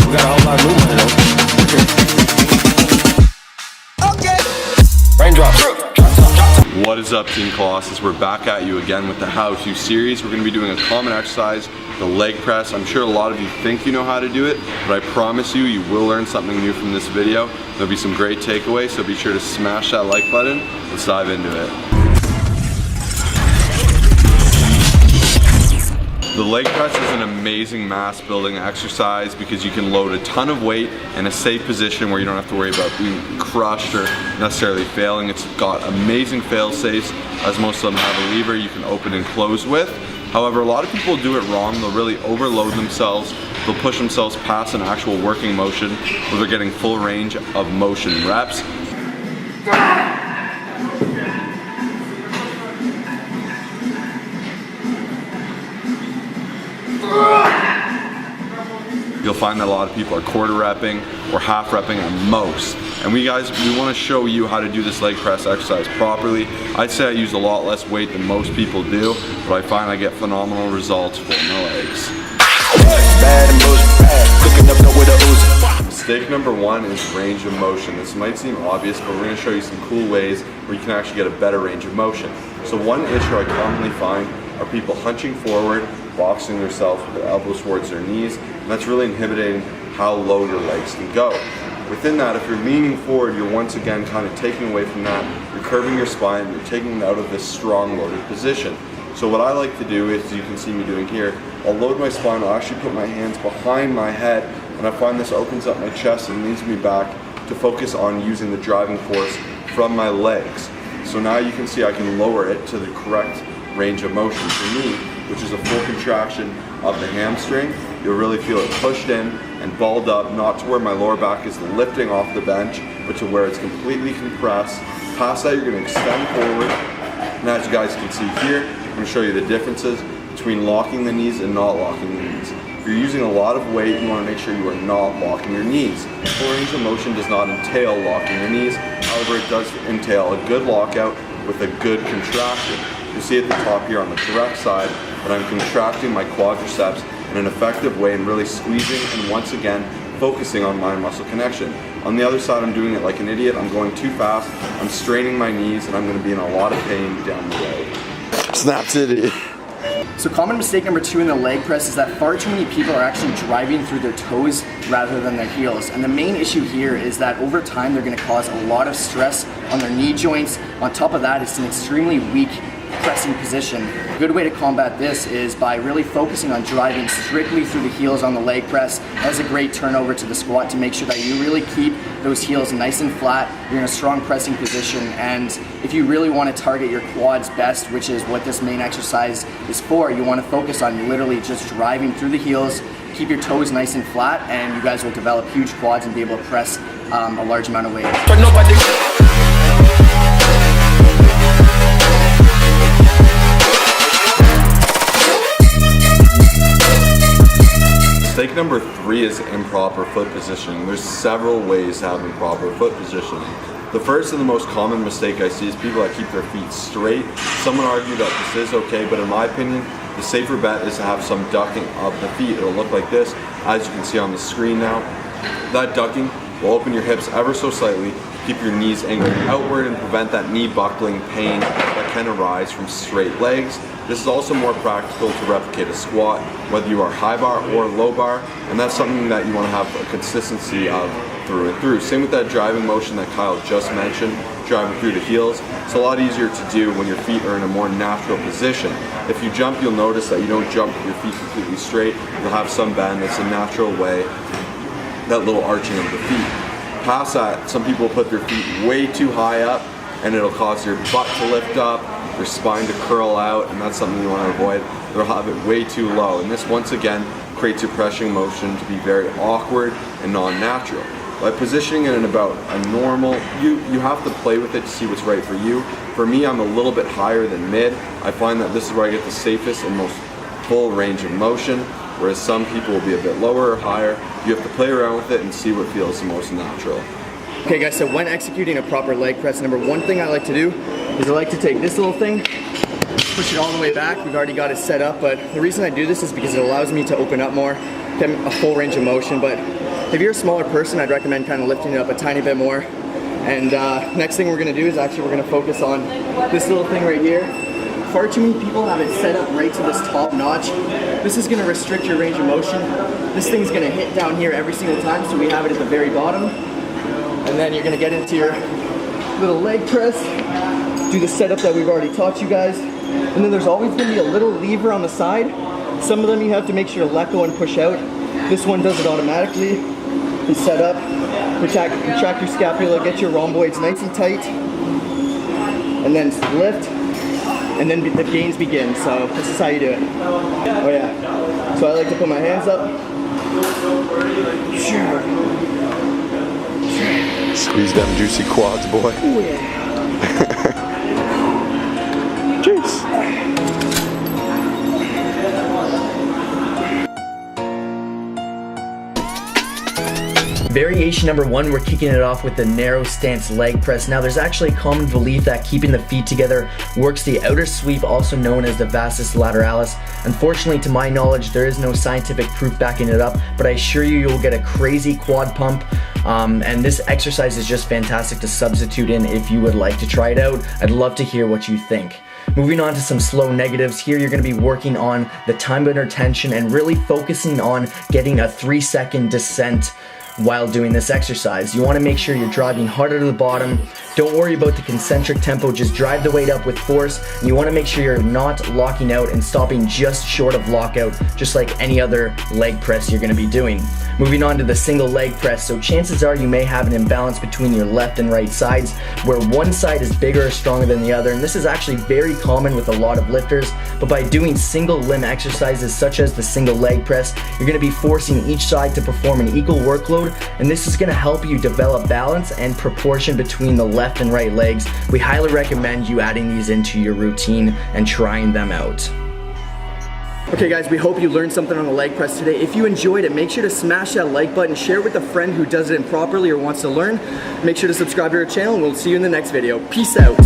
We got a whole lot of new money though. Okay. Raindrops. What is up, Team Colossus? We're back at you again with the how-to series. We're going to be doing a common exercise, the leg press. I'm sure a lot of you think you know how to do it, but I promise you, you will learn something new from this video. There'll be some great takeaways, so be sure to smash that like button. Let's dive into it. The leg press is an amazing mass building exercise because you can load a ton of weight in a safe position where you don't have to worry about being crushed or necessarily failing. It's got amazing fail safes, as most of them have a lever you can open and close with. However, a lot of people do it wrong. They'll really overload themselves. They'll push themselves past an actual working motion where they're getting full range of motion reps. You'll find that a lot of people are quarter repping or half repping at most. And we want to show you how to do this leg press exercise properly. I'd say I use a lot less weight than most people do, but I find I get phenomenal results for my legs. Mistake number one is range of motion. This might seem obvious, but we're going to show you some cool ways where you can actually get a better range of motion. So one issue I commonly find are people hunching forward, boxing themselves with their elbows towards their knees, and that's really inhibiting how low your legs can go. Within that, if you're leaning forward, you're once again kind of taking away from that. You're curving your spine, you're taking it out of this strong loaded position. So what I like to do is, you can see me doing here, I'll load my spine, I'll actually put my hands behind my head, and I find this opens up my chest and leads me back to focus on using the driving force from my legs. So now you can see I can lower it to the correct range of motion for me, which is a full contraction of the hamstring. You'll really feel it pushed in and balled up, not to where my lower back is lifting off the bench, but to where it's completely compressed. Past that, you're going to extend forward. And as you guys can see here, I'm going to show you the differences between locking the knees and not locking the knees. If you're using a lot of weight, you want to make sure you are not locking your knees. Full range of motion does not entail locking your knees. However, it does entail a good lockout with a good contraction. You see at the top here on the correct side that I'm contracting my quadriceps in an effective way and really squeezing and once again focusing on mind muscle connection. On the other side, I'm doing it like an idiot. I'm going too fast, I'm straining my knees, and I'm going to be in a lot of pain down the road. Snap City. So common mistake number two in the leg press is that far too many people are actually driving through their toes rather than their heels. And the main issue here is that over time they're going to cause a lot of stress on their knee joints. On top of that, it's an extremely weak pressing position. A good way to combat this is by really focusing on driving strictly through the heels on the leg press. That's a great turnover to the squat to make sure that you really keep those heels nice and flat. You're in a strong pressing position, and if you really want to target your quads best, which is what this main exercise is for, you want to focus on literally just driving through the heels, keep your toes nice and flat, and you guys will develop huge quads and be able to press a large amount of weight. Mistake number three is improper foot positioning. There's several ways to have improper foot positioning. The first and the most common mistake I see is people that keep their feet straight. Some would argue that this is okay, but in my opinion, the safer bet is to have some ducking of the feet. It'll look like this, as you can see on the screen now. That ducking will open your hips ever so slightly, keep your knees angled outward, and prevent that knee buckling pain that can arise from straight legs. This is also more practical to replicate a squat, whether you are high bar or low bar, and that's something that you want to have a consistency of through and through. Same with that driving motion that Kyle just mentioned, driving through the heels. It's a lot easier to do when your feet are in a more natural position. If you jump, you'll notice that you don't jump with your feet completely straight. You'll have some bend. That's a natural way, that little arching of the feet. Past that, some people put their feet way too high up, and it'll cause your butt to lift up, your spine to curl out, and that's something you want to avoid. They'll have it way too low, and this once again creates your pressing motion to be very awkward and non-natural. By positioning it in about a normal, you have to play with it to see what's right for you. For me, I'm a little bit higher than mid. I find that this is where I get the safest and most full range of motion, whereas some people will be a bit lower or higher. You have to play around with it and see what feels the most natural. Okay guys, so when executing a proper leg press, number one thing I like to do is I like to take this little thing, push it all the way back. We've already got it set up, but the reason I do this is because it allows me to open up more, get a full range of motion. But If you're a smaller person, I'd recommend kind of lifting it up a tiny bit more. And next thing we're gonna do is actually we're gonna focus on this little thing right here. Far too many people have it set up right to this top notch. This is gonna restrict your range of motion. This thing's gonna hit down here every single time, so we have it at the very bottom. And then you're gonna get into your little leg press, do the setup that we've already taught you guys. And then there's always gonna be a little lever on the side. Some of them you have to make sure to let go and push out. This one does it automatically. You set up, retract your scapula, get your rhomboids nice and tight, and then lift. And then the gains begin, so this is how you do it. Oh yeah. So I like to put my hands up. Squeeze them juicy quads, boy. Oh yeah. Cheers. Variation number 1, we're kicking it off with the narrow stance leg press. Now there's actually a common belief that keeping the feet together works the outer sweep, also known as the vastus lateralis. Unfortunately, to my knowledge, there is no scientific proof backing it up, but I assure you, you'll get a crazy quad pump. And this exercise is just fantastic to substitute in if you would like to try it out. I'd love to hear what you think. Moving on to some slow negatives. Here you're going to be working on the time under tension and really focusing on getting a 3-second descent while doing this exercise. You want to make sure you're driving harder to the bottom. Don't worry about the concentric tempo, just drive the weight up with force. And you want to make sure you're not locking out and stopping just short of lockout, just like any other leg press you're going to be doing. Moving on to the single leg press. So chances are you may have an imbalance between your left and right sides, where one side is bigger or stronger than the other, and this is actually very common with a lot of lifters. But by doing single limb exercises such as the single leg press, you're going to be forcing each side to perform an equal workload, and this is going to help you develop balance and proportion between the left and right legs. We highly recommend you adding these into your routine and trying them out. Okay guys, we hope you learned something on the leg press today. If you enjoyed it, make sure to smash that like button, share it with a friend who does it improperly or wants to learn. Make sure to subscribe to our channel, and we'll see you in the next video. Peace out.